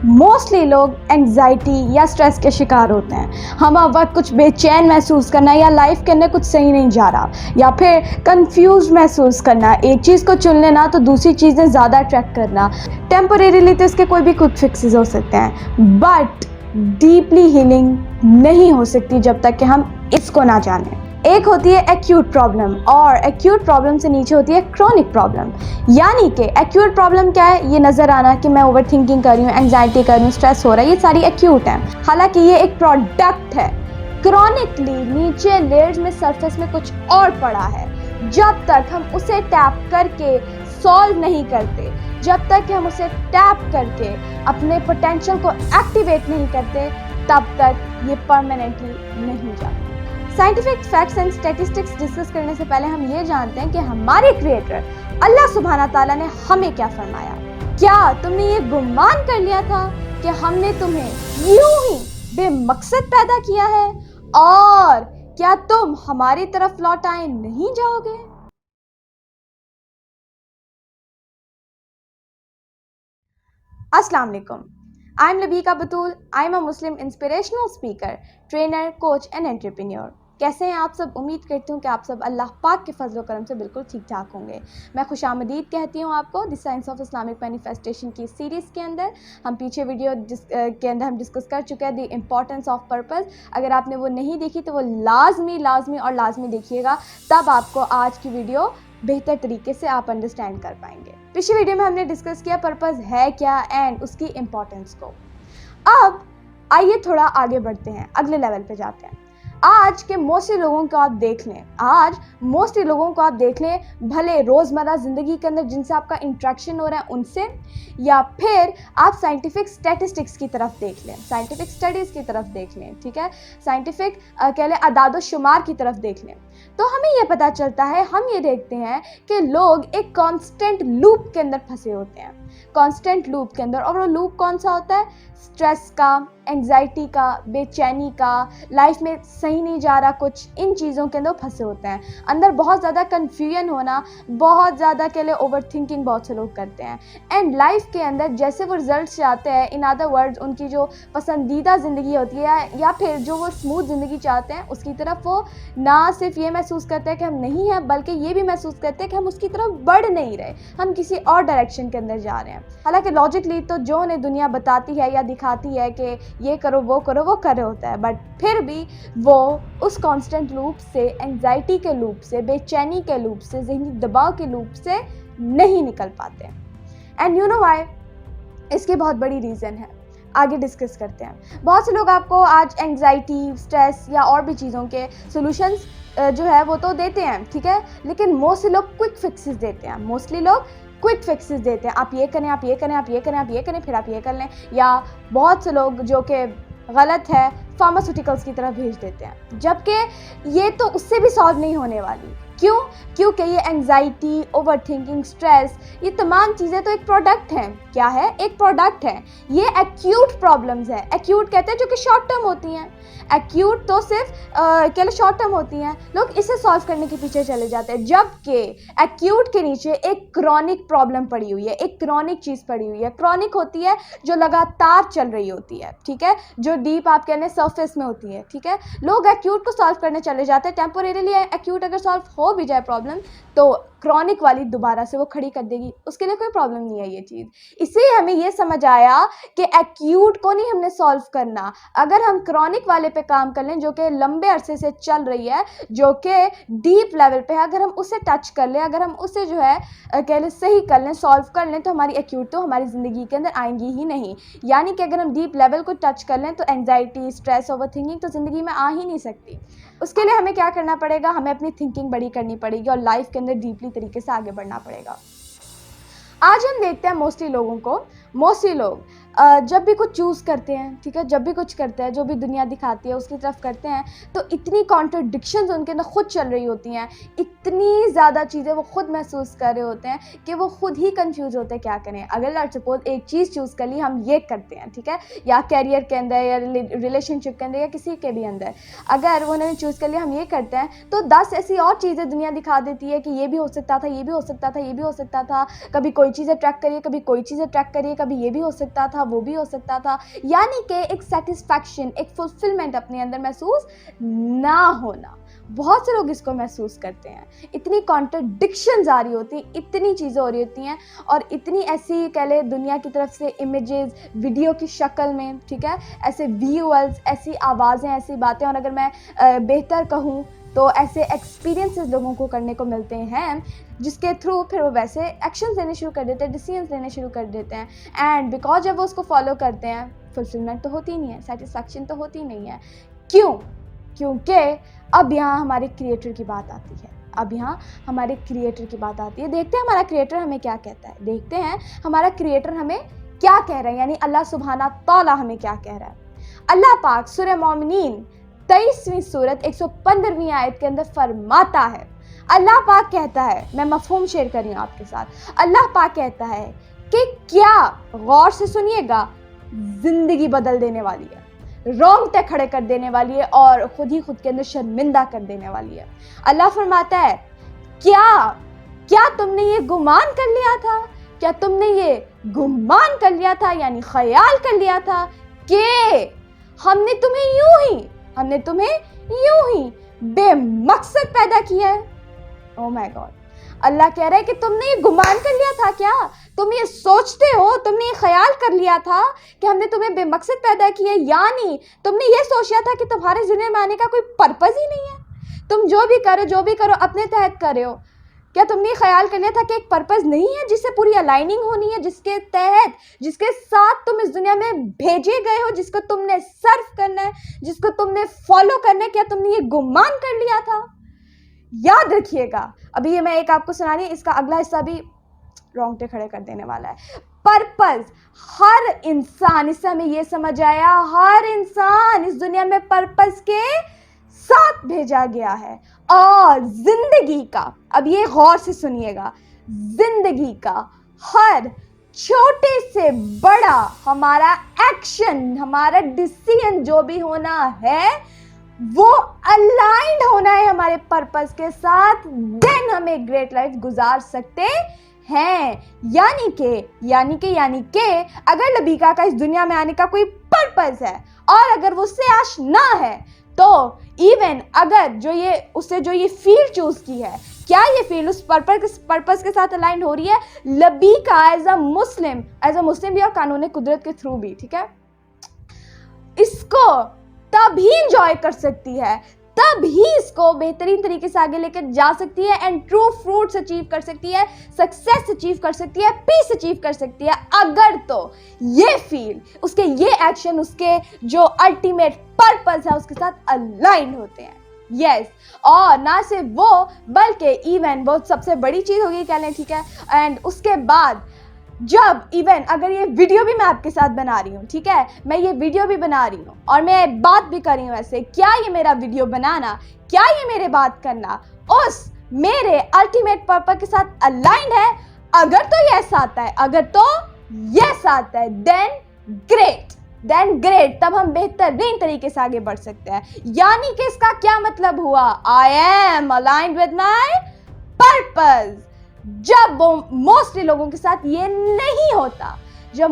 Mostly लोग anxiety या stress के शिकार होते हैं। हम हर वक्त कुछ बेचैन महसूस करना या लाइफ के अंदर कुछ सही नहीं जा रहा या फिर कंफ्यूज महसूस करना, एक चीज़ को चुन लेना तो दूसरी चीज़ें ज़्यादा अट्रैक्ट करना। टेम्परेरीली तो इसके कोई भी क्विक फिक्सेस हो सकते हैं, बट डीपली हीलिंग नहीं हो सकती जब तक कि हम इसको ना जानें। एक होती है एक्यूट प्रॉब्लम और एक्यूट प्रॉब्लम से नीचे होती है क्रॉनिक प्रॉब्लम। यानी कि एक्यूट प्रॉब्लम क्या है? ये नज़र आना कि मैं ओवर थिंकिंग कर रही हूँ, एंग्जाइटी कर रही हूँ, स्ट्रेस हो रहा है, ये सारी एक्यूट है। हालांकि ये एक प्रोडक्ट है। क्रॉनिकली नीचे लेयर्स में, सरफेस में कुछ और पड़ा है। जब तक हम उसे टैप करके सॉल्व नहीं करते, जब तक कि हम उसे टैप करके अपने पोटेंशियल को एक्टिवेट नहीं करते, तब तक ये परमानेंटली नहीं जाता। Scientific facts and statistics discuss करने से पहले हम ये जानते हैं कि हमारे क्रिएटर अल्लाह सुब्हाना ताला ने हमें क्या फरमाया। क्या तुमने ये गुमान कर लिया था कि हमने तुम्हें यूं ही बेमकसद पैदा किया है और क्या तुम हमारी तरफ लौट आए नहीं जाओगे? अस्सलाम वालेकुम। I am Labika Batool. I am a Muslim inspirational speaker, trainer, coach and entrepreneur. कैसे हैं आप सब? उम्मीद करती हूँ कि आप सब अल्लाह पाक के फजल करम से बिल्कुल ठीक ठाक होंगे। मैं खुशामदीद कहती हूँ आपको the science of Islamic manifestation की सीरीज़ के अंदर। हम पीछे वीडियो के अंदर हम डिस्कस कर चुके हैं द इम्पॉर्टेंस ऑफ पर्पस। अगर आपने वो नहीं देखी तो वो लाजमी देखिएगा, तब आपको आज की वीडियो बेहतर तरीके से आप अंडरस्टैंड कर पाएंगे। पिछली वीडियो में हमने डिस्कस किया पर्पस है क्या एंड उसकी इम्पोर्टेंस को। अब आइए थोड़ा आगे बढ़ते हैं, अगले लेवल पे जाते हैं। आज के मोस्टली लोगों को आप देख लें, भले रोज़मर्रा ज़िंदगी के अंदर जिनसे आपका इंट्रैक्शन हो रहा है उनसे, या फिर आप साइंटिफिक स्टैटिस्टिक्स की तरफ देख लें, साइंटिफिक स्टडीज़ की तरफ देख लें, ठीक है, साइंटिफिक कह लें अदाद शुमार की तरफ देख लें, तो हमें ये पता चलता है, हम ये देखते हैं कि लोग एक कांस्टेंट लूप के अंदर फंसे होते हैं, कांस्टेंट लूप के अंदर। और वो लूप कौन सा होता है? स्ट्रेस का, एंग्जाइटी का, बेचैनी का, लाइफ में सही नहीं जा रहा कुछ, इन चीज़ों के अंदर फंसे होते हैं। अंदर बहुत ज़्यादा कन्फ्यूजन होना, बहुत ज़्यादा के लिए ओवर थिंकिंग बहुत से लोग करते हैं। एंड लाइफ के अंदर जैसे वो रिजल्ट चाहते हैं, इन अदर वर्ड्स उनकी जो पसंदीदा ज़िंदगी होती है या फिर जो वो स्मूथ ज़िंदगी चाहते हैं, उसकी तरफ वो ना सिर्फ ये महसूस करते हैं कि हम नहीं हैं, बल्कि ये भी महसूस करते हैं कि हम उसकी तरफ बढ़ नहीं रहे, हम किसी और डायरेक्शन के अंदर जा रहे हैं। हालांकि लॉजिकली तो जो उन्हें दुनिया बताती है या दिखाती है कि ये करो वो करो, वो कर रहे होता है, बट फिर भी वो उस कांस्टेंट लूप से, एंग्जाइटी के लूप से, बेचैनी के लूप से, ज़हनी दबाव के लूप से नहीं निकल पाते। And you know why? इसकी बहुत बड़ी रीज़न है, आगे डिस्कस करते हैं। बहुत से लोग आपको आज एंग्जाइटी, स्ट्रेस या और भी चीज़ों के सॉल्यूशंस जो है वो तो देते हैं, ठीक है, लेकिन मोस्टली लोग क्विक फिक्सेस देते हैं। आप ये करें, आप ये करें, आप ये करें, आप ये करें, फिर आप ये कर लें। या बहुत से लोग जो कि गलत है, फार्मास्यूटिकल्स की तरफ भेज देते हैं, जबकि ये तो उससे भी सॉल्व नहीं होने वाली। क्यों? क्योंकि ये एंग्जाइटी, ओवर थिंकिंग, स्ट्रेस, ये तमाम चीज़ें तो एक प्रोडक्ट हैं। क्या है? एक प्रोडक्ट है। ये एक्यूट प्रॉब्लम्स है। एक्यूट कहते हैं जो कि शॉर्ट टर्म होती हैं। एक्यूट तो सिर्फ कह लो शॉर्ट टर्म होती हैं, लोग इसे सॉल्व करने के पीछे चले जाते हैं, जबकि एक्यूट के नीचे एक क्रॉनिक प्रॉब्लम पड़ी हुई है, एक क्रॉनिक चीज़ पड़ी हुई है। क्रॉनिक होती है जो लगातार चल रही होती है, ठीक है, जो डीप आप कहने सरफेस में होती है, ठीक है। लोग एक्यूट को सॉल्व करने चले जाते हैं, टेम्पोरेरीली एक्यूट अगर सॉल्व हो भी जाए प्रॉब्लम, तो क्रॉनिक वाली दोबारा से वो खड़ी कर देगी, उसके लिए कोई प्रॉब्लम नहीं है ये चीज़। इससे हमें ये समझ आया कि एक्यूट को नहीं हमने सॉल्व करना, अगर हम क्रॉनिक वाले पे काम कर लें जो कि लंबे अरसे से चल रही है, जो कि डीप लेवल पे है, अगर हम उसे टच कर लें, अगर हम उसे जो है कह लें सही कर लें, सॉल्व कर लें, तो हमारी एक्यूट तो हमारी ज़िंदगी के अंदर आएंगी ही नहीं। यानी कि अगर हम डीप लेवल को टच कर लें तो एंग्जाइटी, स्ट्रेस, ओवर थिंकिंग तो ज़िंदगी में आ ही नहीं सकती। उसके लिए हमें क्या करना पड़ेगा? हमें अपनी थिंकिंग बड़ी करनी पड़ेगी और लाइफ के अंदर डीपली तरीके से आगे बढ़ना पड़ेगा। आज हम देखते हैं मोस्टली लोग जब भी कुछ चूज़ करते हैं, ठीक है, जब भी कुछ करते हैं, जो भी दुनिया दिखाती है उसकी तरफ करते हैं, तो इतनी कॉन्ट्रडिक्शंस उनके अंदर खुद चल रही होती हैं, इतनी ज़्यादा चीज़ें वो खुद महसूस कर रहे होते हैं कि वो खुद ही कंफ्यूज होते हैं क्या करें। अगर लेट्स सपोज एक चीज़ चूज़ कर ली, हम ये करते हैं, ठीक है, या कैरियर के अंदर या रिलेशनशिप के अंदर या किसी के भी अंदर, अगर वो उन्होंने चूज़ कर लिया हम ये करते हैं, तो 10 ऐसी और चीज़ें दुनिया दिखा देती है कि ये भी हो सकता था, ये भी हो सकता था, ये भी हो सकता था, कभी कोई चीज़ें ट्रैक करिए, कभी कोई चीज़ें ट्रैक करिए, कभी ये भी हो सकता था, वो भी हो सकता था, यानी कि एक सेटिस्फैक्शन, एक फुलफिलमेंट अपने अंदर महसूस ना होना। बहुत से लोग इसको महसूस करते हैं, इतनी कॉन्ट्रडिक्शंस आ रही होती, इतनी चीज़ें हो रही होती हैं, और इतनी ऐसी कह ले दुनिया की तरफ से इमेजेस वीडियो की शक्ल में, ठीक है, ऐसे विजुअल्स, ऐसी आवाज़ें, ऐसी बातें, और अगर मैं बेहतर कहूँ तो ऐसे एक्सपीरियंसेस लोगों को करने को मिलते हैं जिसके थ्रू फिर वो वैसे एक्शंस लेने शुरू कर देते हैं, डिसीजंस लेने शुरू कर देते हैं, एंड बिकॉज जब वो उसको फॉलो करते हैं फुलफिलमेंट तो होती नहीं है, सेटिस्फैक्शन तो होती नहीं है। क्यों? क्योंकि अब यहाँ हमारे क्रिएटर की बात आती है, अब यहाँ हमारे क्रिएटर की बात आती है। देखते हैं हमारा क्रिएटर हमें क्या कहता है, देखते हैं हमारा क्रिएटर हमें क्या कह रहा है, यानी अल्लाह सुब्हाना तआला हमें क्या कह रहा है। अल्लाह पाक सूरह मोमिनीन 23वीं सूरत 115वीं आयत के अंदर फरमाता है, अल्लाह पाक कहता है, मैं मफहूम शेयर कर रही हूँ आपके साथ, अल्लाह पाक कहता है कि क्या, गौर से सुनिएगा, जिंदगी बदल देने वाली है, रोंगटे खड़े कर देने वाली है और खुद ही खुद के अंदर शर्मिंदा कर देने वाली है। अल्लाह फरमाता है, क्या तुमने ये गुमान कर लिया था, क्या तुमने ये गुमान कर लिया था, यानी ख्याल कर लिया था कि हमने तुम्हें यूं ही बेमकसद पैदा किया है। ओह माय गॉड, अल्लाह कह रहा है कि तुमने ये गुमान कर लिया था, क्या तुम ये सोचते हो, तुमने ये ख्याल कर लिया था कि हमने तुम्हें बेमकसद पैदा किया, यानी तुमने ये सोचा था कि तुम्हारे दुनिया में आने का कोई पर्पस ही नहीं है, तुम जो भी करो अपने तहत कर रहे हो। क्या तुमने ये ख्याल कर लिया था कि एक पर्पस नहीं है जिससे पूरी अलाइनिंग होनी है, जिसके तहत, जिसके साथ तुम इस दुनिया में भेजे गए हो, जिसको तुमने सर्व करना है, जिसको तुमने फॉलो करना है, क्या तुमने ये गुमान कर लिया था? याद रखिएगा, अभी ये मैं एक आपको सुना रही हूँ, इसका अगला हिस्सा भी रोंगटे खड़े कर देने वाला है। पर्पस, हर इंसान, इससे हमें ये समझ आया, हर इंसान इस दुनिया में पर्पस के साथ भेजा गया है, और जिंदगी का, अब ये गौर से सुनिएगा, जिंदगी का हर छोटे से बड़ा हमारा एक्शन, हमारा डिसीजन जो भी होना है, वो अलाइंड होना है हमारे पर्पस के साथ, देन हम एक ग्रेट लाइफ गुजार सकते हैं। यानी कि अगर लबीका का इस दुनिया में आने का कोई पर्पस है, और अगर वो उससे आश ना है, तो इवन अगर जो ये फील्ड चूज की है, क्या ये फील्ड उस पर्पस के साथ अलाइन हो रही है? लबीका एज अ मुस्लिम भी और कानून कुदरत के थ्रू भी, ठीक है, इसको तभी इंजॉय कर सकती है, तभी इसको बेहतरीन तरीके से आगे लेकर जा सकती है, एंड ट्रू फ्रूट्स अचीव कर सकती है, सक्सेस अचीव कर सकती है, पीस अचीव कर सकती है, अगर तो ये फील, उसके ये एक्शन, उसके जो अल्टीमेट पर्पस है उसके साथ अलाइन होते हैं। यस, और ना सिर्फ वो, बल्कि इवन वो सबसे बड़ी चीज होगी कह लें, ठीक है, एंड उसके बाद जब इवन अगर ये वीडियो भी मैं आपके साथ बना रही हूँ, ठीक है, मैं ये वीडियो भी बना रही हूँ और मैं बात भी कर रही हूँ ऐसे, क्या ये मेरा वीडियो बनाना, क्या ये मेरे बात करना उस मेरे अल्टीमेट पर्पस के साथ अलाइंड है? अगर तो यस आता है, देन ग्रेट, तब हम बेहतरीन तरीके से आगे बढ़ सकते हैं। यानी कि इसका क्या मतलब हुआ? I am aligned with my purpose. जब मोस्टली लोगों के साथ ये नहीं होता, जब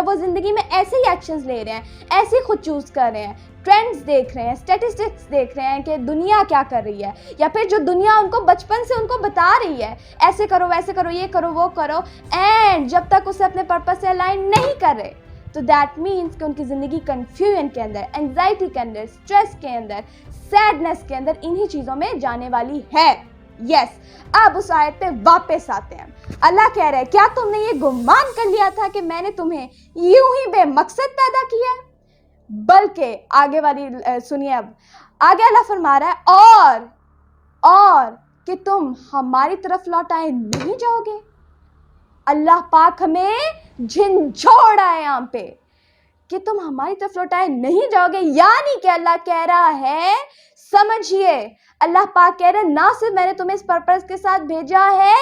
वो जिंदगी में ऐसे ही एक्शंस ले रहे हैं, ऐसे खुद चूज कर रहे हैं, ट्रेंड्स देख रहे हैं, स्टैटिस्टिक्स देख रहे हैं कि दुनिया क्या कर रही है, या फिर जो दुनिया उनको बचपन से उनको बता रही है, ऐसे करो, वैसे करो, ये करो, वो करो, एंड जब तक उसे अपने पर्पस से अलाइन नहीं कर रहे, तो दैट मीन्स कि उनकी ज़िंदगी कन्फ्यूजन के अंदर, एंजाइटी के अंदर, स्ट्रेस के अंदर, सैडनेस के अंदर, इन्हीं चीज़ों में जाने वाली है। यस, अब उस आयत पे वापस आते हैं। अल्लाह कह रहा है, क्या तुमने ये गुमान कर लिया था कि मैंने तुम्हें यूं ही बेमकसद पैदा किया? बल्कि आगे वाली सुनिए, अब आगे अल्लाह फरमा रहा है, और कि तुम हमारी तरफ लौटाए नहीं जाओगे। अल्लाह पाक हमें झिंझोड़ रहा है यहाँ पे कि तुम हमारी तरफ लौटाए नहीं जाओगे, यानी कि अल्लाह कह रहा है, समझिए, अल्लाह पाक कह रहे हैं, ना सिर्फ मैंने तुम्हें इस पर्पस के साथ भेजा है,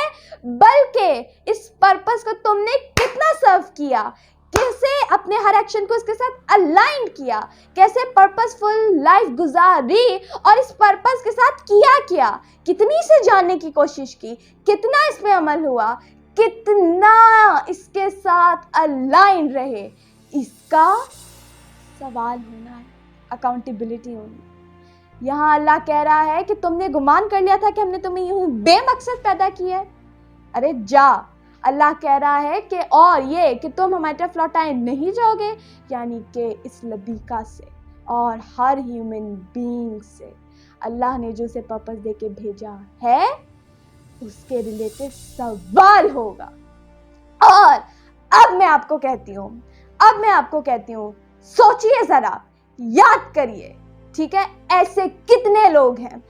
बल्कि इस पर्पस को तुमने कितना सर्व किया, कैसे अपने हर एक्शन को इसके साथ अलाइन किया, कैसे पर्पसफुल लाइफ गुजारी, और इस पर्पस के साथ किया, कितनी से जानने की कोशिश की, कितना इस पे अमल हुआ, कितना इसके साथ अलाइन रहे, इसका सवाल होना है, अकाउंटेबिलिटी होनी है। यहाँ अल्लाह कह रहा है कि तुमने गुमान कर लिया था कि हमने तुम्हें यूं बेमकसद पैदा किया है, अरे जा। अल्लाह कह रहा है कि और ये कि तुम हमारी तरफ लौटाए नहीं जाओगे, यानी कि इस लबीका से और हर ह्यूमन बीइंग से अल्लाह ने जो उसे पर्पस दे के भेजा है उसके रिलेटेड सवाल होगा। और अब मैं आपको कहती हूँ, सोचिए जरा, याद करिए, ठीक है, ऐसे कितने लोग हैं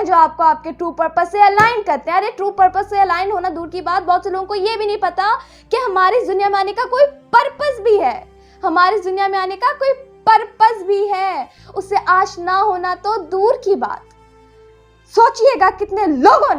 जो आपको आपके ट्रू पर्पस से अलाइन करते हैं। अरे ट्रू पर्पस से अलाइन होना दूर की बात, बहुत से लोगों को ये भी नहीं पता कि हमारी इस दुनिया में आने का कोई पर्पस भी है, उससे आशना होना तो दूर की बात। सोचिएगा कितने लोगों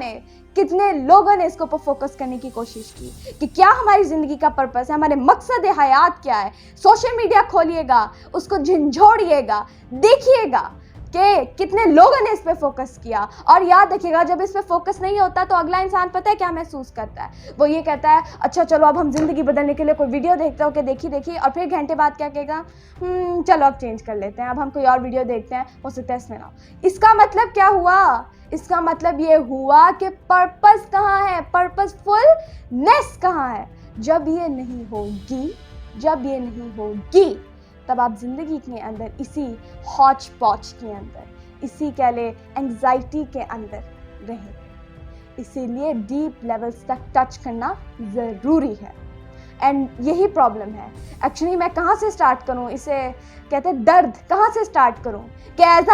ने इसके ऊपर फोकस करने की कोशिश की कि क्या हमारी जिंदगी का पर्पस है, हमारे मकसद हयात क्या है। सोशल मीडिया खोलिएगा, उसको झंझोड़िएगा, देखिएगा कि कितने लोगों ने इस पे फोकस किया। और याद रखिएगा, जब इस पे फोकस नहीं होता तो अगला इंसान पता है क्या महसूस करता है, वो ये कहता है अच्छा चलो अब हम जिंदगी बदलने के लिए कोई वीडियो देखते हो कि देखी, और फिर घंटे बाद क्या कहेगा, चलो अब चेंज कर लेते हैं, अब हम कोई और वीडियो देखते हैं, हो सकता है इसमें ना। इसका मतलब क्या हुआ? इसका मतलब ये हुआ कि पर्पस कहाँ है, पर्पसफुलनेस कहाँ है। जब ये नहीं होगी तब आप जिंदगी के अंदर इसी हौच पौच के अंदर, इसी कह ले एंग्जाइटी के अंदर रहेंगे। इसीलिए डीप लेवल्स तक टच करना ज़रूरी है। एंड यही प्रॉब्लम है एक्चुअली। मैं कहाँ से स्टार्ट करूँ, इसे कहते हैं दर्द, कहाँ से स्टार्ट करूँ कि एज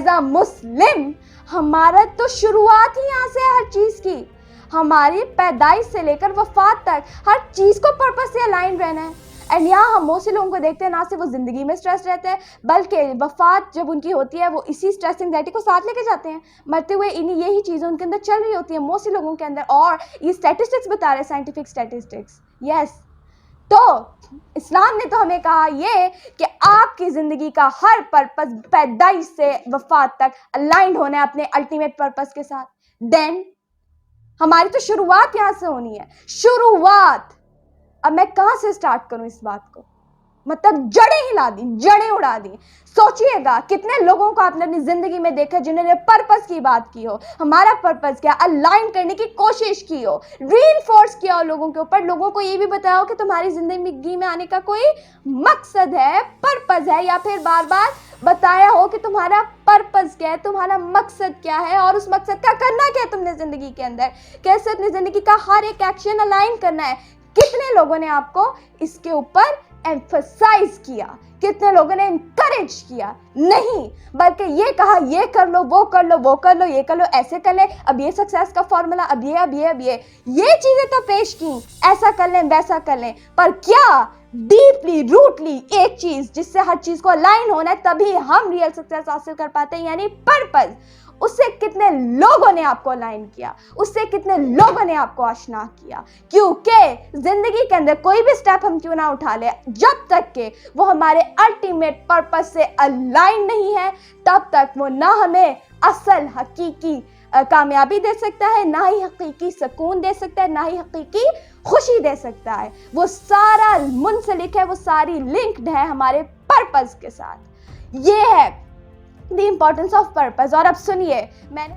अ मुस्लिम हमारा तो शुरुआत ही यहाँ से है हर चीज़ की। हमारी पैदाइश से लेकर वफात तक हर चीज़ को पर्पस से अलाइन रहना है। एंड यहाँ हम बहुत से लोगों को देखते हैं, ना सिर्फ वो ज़िंदगी में स्ट्रेस रहते हैं, बल्कि वफात जब उनकी होती है वो इसी स्ट्रेस एंग्जाइटी को साथ लेके जाते हैं। मरते हुए यही चीज़ें उनके अंदर चल रही होती है, बहुत से लोगों के अंदर। और ये स्टैटिस्टिक्स बता रहे हैं, साइंटिफिक स्टैटिस्टिक्स। यस, तो इस्लाम ने तो हमें कहा ये कि आपकी ज़िंदगी का हर पर्पस पैदाइश से वफात तक अलाइंड होना है अपने अल्टीमेट पर्पस के साथ। देन हमारी तो शुरुआत यहाँ से होनी है, शुरुआत। अब मैं कहाँ से स्टार्ट करूँ इस बात को, मतलब जड़ें उड़ा दी। सोचिएगा कितने लोगों को आपने अपनी जिंदगी में देखा जिन्होंने पर्पस की बात की हो, हमारा पर्पस क्या, अलाइन करने की कोशिश की हो, रीइंफोर्स किया हो लोगों के ऊपर, लोगों को ये भी बताया हो कि तुम्हारी जिंदगी में आने का कोई मकसद है, पर्पस है, या फिर बार बार बताया हो कि तुम्हारा पर्पस क्या है, तुम्हारा मकसद क्या है, और उस मकसद का करना क्या है तुमने जिंदगी के अंदर, कैसे अपनी जिंदगी का हर एक एक्शन अलाइन करना है। कितने लोगों ने आपको इसके ऊपर एम्फसाइज किया, कितने लोगों ने इनकरेज किया? नहीं, बल्कि ये कहा ये कर लो, वो कर लो, ये कर लो, ऐसे कर ले, अब ये सक्सेस का फॉर्मूला, अब ये चीजें तो पेश की, ऐसा कर लें, वैसा कर लें, पर क्या डीपली रूटली एक चीज जिससे हर चीज को अलाइन होना है, तभी हम रियल सक्सेस हासिल कर पाते हैं, यानी पर्पस। उससे कितने लोगों ने आपको अलाइन किया, उससे कितने लोगों ने आपको आशना किया। क्योंकि जिंदगी के अंदर कोई भी स्टेप हम क्यों ना उठा ले, जब तक के वो हमारे अल्टीमेट पर्पस से अलाइन नहीं है, तब तक वो ना हमें असल हकीकी कामयाबी दे सकता है, ना ही हकीकी सुकून दे सकता है, ना ही हकीकी खुशी दे सकता है। वो सारा मुंसलिक है, वो सारी लिंक्ड है हमारे पर्पस के साथ। ये है द इम्पोर्टेंस ऑफ पर्पस। और अब सुनिए, मैंने